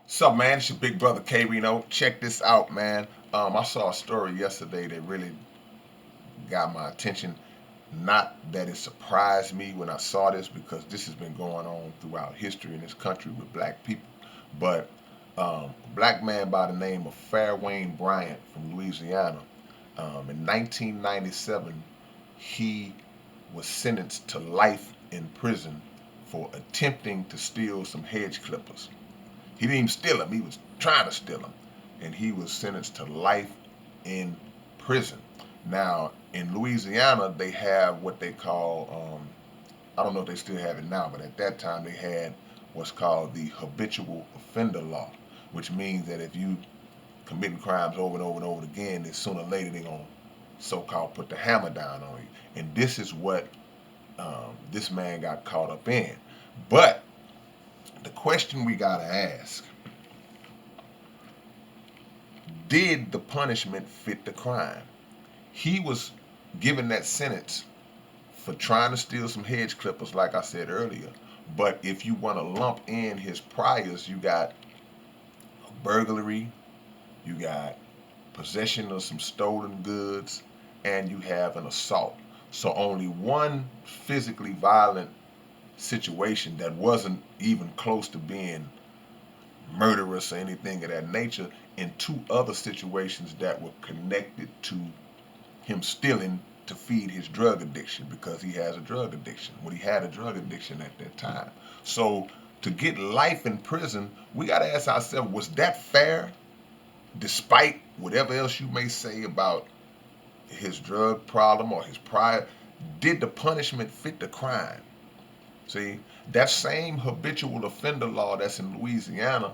Sup, man? It's your big brother K-Rino. Check this out, man. I saw a story yesterday that really got my attention. Not that it surprised me when I saw this, because this has been going on throughout history in this country with black people. But a black man by the name of Fairwayne Bryant from Louisiana, in 1997, he was sentenced to life in prison for attempting to steal some hedge clippers. He didn't even steal them. He was trying to steal them. And he was sentenced to life in prison. Now, in Louisiana, they have what they call, I don't know if they still have it now, but at that time they had what's called the habitual offender law, which means that if you committing crimes over and over and over again, then sooner or later they're going to so-called put the hammer down on you. And this is what this man got caught up in. But the question we got to ask, did the punishment fit the crime? He was given that sentence for trying to steal some hedge clippers, like I said earlier. But if you want to lump in his priors, you got burglary, you got possession of some stolen goods, and you have an assault. So only one physically violent situation that wasn't even close to being murderous or anything of that nature, and two other situations that were connected to him stealing to feed his drug addiction, because he has a drug addiction. Well, he had a drug addiction at that time. So to get life in prison, we got to ask ourselves, was that fair? Despite whatever else you may say about his drug problem or his prior, did the punishment fit the crime? See, that same habitual offender law that's in Louisiana,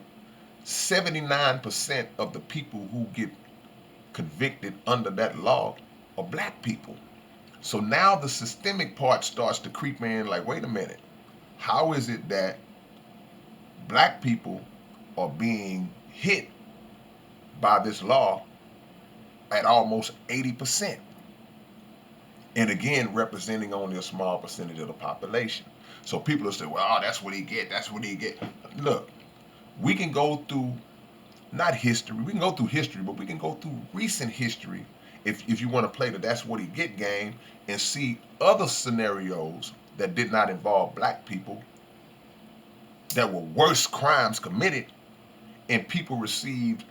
79% of the people who get convicted under that law are black people. So now the systemic part starts to creep in, like, wait a minute, how is it that black people are being hit by this law at almost 80%? And again, representing only a small percentage of the population. So people will say, well, oh, that's what he get, that's what he get. Look, we can go through, not history, we can go through history, but we can go through recent history if you want to play the that's what he get game, and see other scenarios that did not involve black people that were worse crimes committed, and people received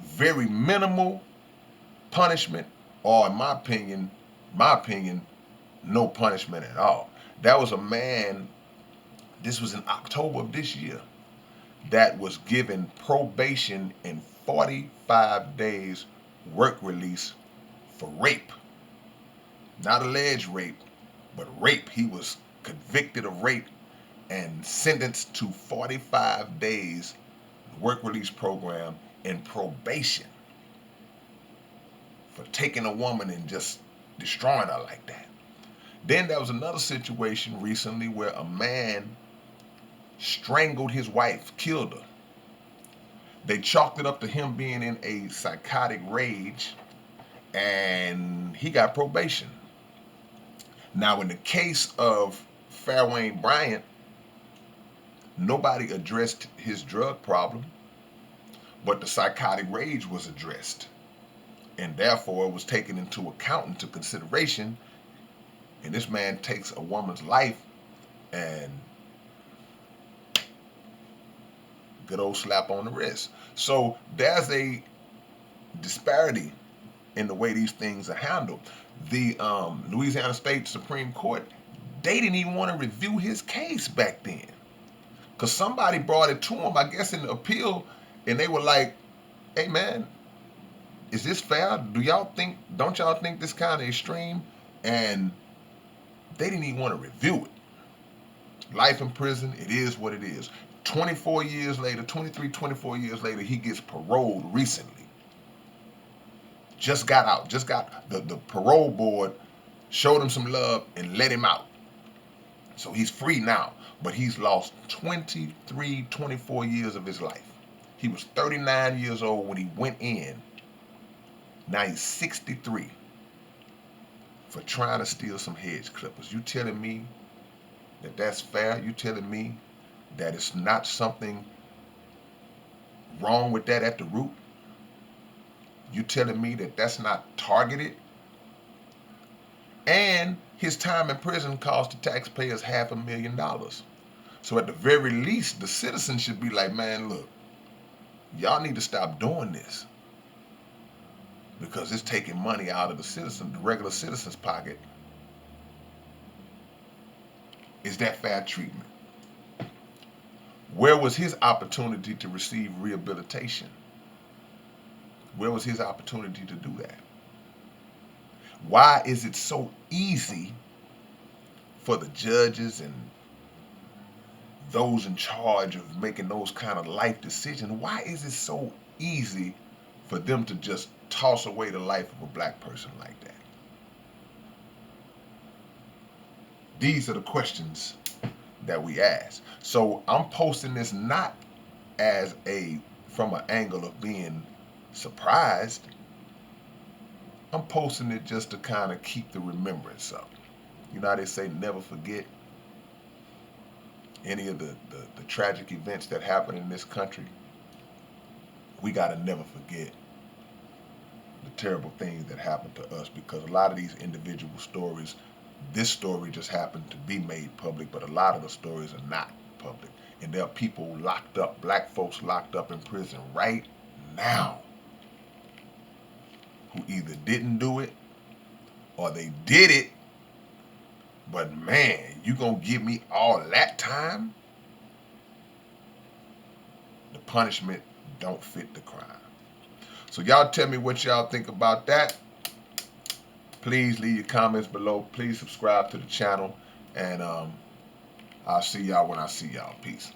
very minimal punishment, or in my opinion, no punishment at all. That was a man, this was in October of this year, that was given probation and 45 days work release for rape. Not alleged rape, but rape. He was convicted of rape and sentenced to 45 days work release program and probation for taking a woman and just destroying her like that. Then there was another situation recently where a man strangled his wife, killed her. They chalked it up to him being in a psychotic rage, and he got probation. Now, in the case of Fairwayne Bryant, nobody addressed his drug problem, but the psychotic rage was addressed, and therefore it was taken into account, into consideration. And this man takes a woman's life, and good old slap on the wrist. So there's a disparity in the way these things are handled. The Louisiana State Supreme Court, they didn't even want to review his case back then, because somebody brought it to him, I guess, in the appeal, and they were like, hey man, is this fair? Don't y'all think this kind of extreme? And they didn't even want to review it. Life in prison, it is what it is. 24 years later, 23, 24 years later, he gets paroled recently. Just got out. Just got the parole board showed him some love and let him out. So he's free now. But he's lost 23, 24 years of his life. He was 39 years old when he went in. Now he's 63 for trying to steal some hedge clippers. You telling me that that's fair? You telling me that it's not something wrong with that at the root? You telling me that that's not targeted? And his time in prison cost the taxpayers $500,000. So at the very least, the citizens should be like, man, look, y'all need to stop doing this because it's taking money out of the regular citizen's pocket. Is that fair treatment? Where was his opportunity to receive rehabilitation? Where was his opportunity to do that? Why is it so easy for the judges and those in charge of making those kind of life decisions? Why is it so easy for them to just toss away the life of a black person like that? These are the questions that we ask. So I'm posting this not as from an angle of being surprised. I'm posting it just to kind of keep the remembrance up. You know how they say never forget any of the tragic events that happen in this country? We got to never forget the terrible things that happened to us, because a lot of these individual stories, this story just happened to be made public, but a lot of the stories are not public. And there are people locked up, black folks locked up in prison right now who either didn't do it or they did it, but man, you gonna give me all that time? The punishment don't fit the crime. So y'all tell me what y'all think about that. Please leave your comments below. Please subscribe to the channel. And I'll see y'all when I see y'all. Peace.